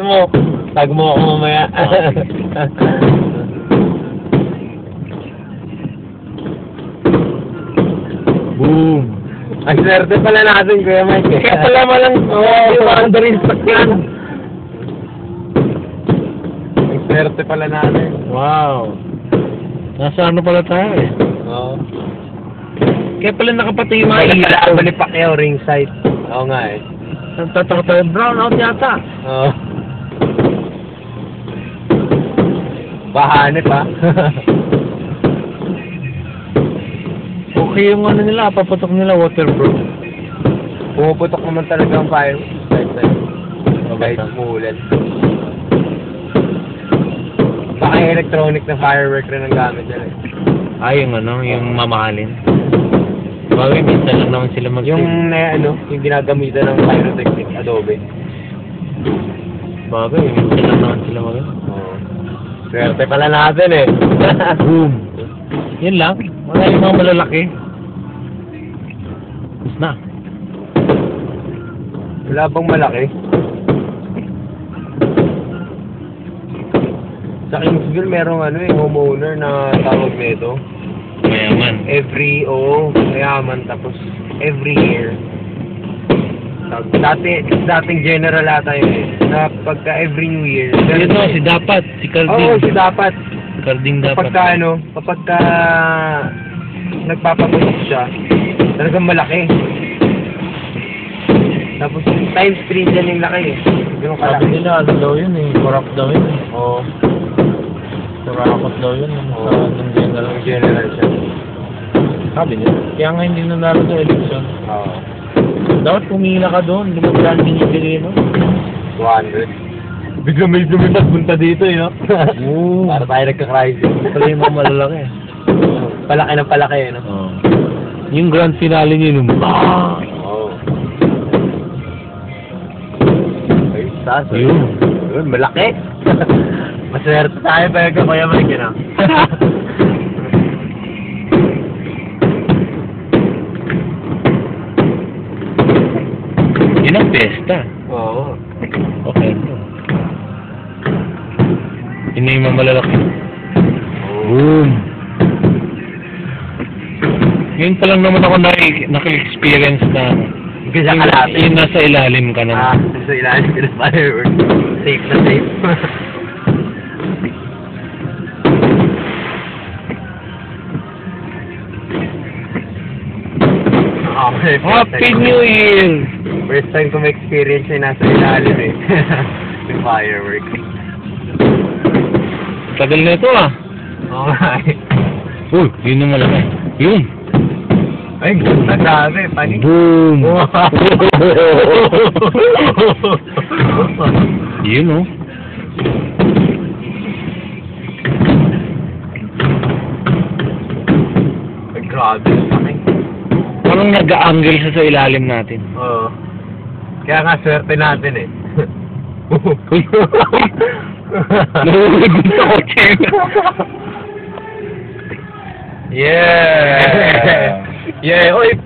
mo, tag mo ako mamaya. Boom! Ang swerte pala natin, Kuya Mike. Kaya pala malang boundary stock yan. Ang swerte pala natin. Wow! Nasa ano pala tayo eh? Oo. Kaya pala nakapatay yung mga ilaw. Balipak kayo, ringside. Oo nga eh. Nagtataka tayo, brown out yata. Oo. Bahanip ha. Okay yung ano nila, paputok nila waterproof. Pumuputok naman talaga ang fire. Kahit umuulan. Baka yung electronic na firework rin ang gamit nila. Yung ano, yung mamahalin. Bagay, minsan lang naman sila Yung yung ginagamitan ng pyrotechnic, Adobe. Bagay, minsan lang naman sila Oo. Swerte pala natin eh. Boom! Yan lang. Wala yung mga malalaki. Tapos na. Wala bang malaki? Sa Kingsville merong homeowner na tawag nito. Mayaman. Mayaman tapos every year. Dating general ata yun eh. Na pagka every New Year. Yun no, si Dapat, si Carding. Oo, si Dapat. Carding Dapat. Kapagka nagpapaputok siya, talagang malaki. Tapos times 3 dyan yung laki eh. Ganun Sabi kalaki. nila, ano daw yun eh, corrupt daw yun eh. Oo. Kurakot daw yun Oo. ng general. Yung general siya. Sabi niya. Kaya nga hindi nanalo sa eleksyon. Oo. Dapat pumila ka doon, lumagdaan binibili no? 200. Bigla may lumipat punta dito eh, no? Oo. Para tayo nagka-crisis. Pala yung mga malalaki. Palaki na palaki, no? Oo. Yung grand finale niyo nung BANG! Oo. Ay, sas. Yun. Yun, malaki. Maswerte tayo pa yung Kuya Mike, no? Yun ang pesta. Oo. Okay. Yun na yung mga malalaki. Boom! Ngayon pa lang naman ako naki-experience na Gisa ka natin. yung nasa ilalim ka na. Sa ilalim ka na firework. Safe na safe. Okay, Happy New Year! First time ko ma-experience yung nasa ilalim eh. Yung firework. Tagal na ito ah. Oo nga eh. Uy, yun na malaki. Yun! Ay, ganda grabe. Panik. Boom! Yun oh. Ay, grabe. Panik. Parang nag-a-angle siya sa ilalim natin. Oo. Kaya nga, swerte natin eh. Uy! Nahulog din sa kotse. Yeah! Yeah! Oy,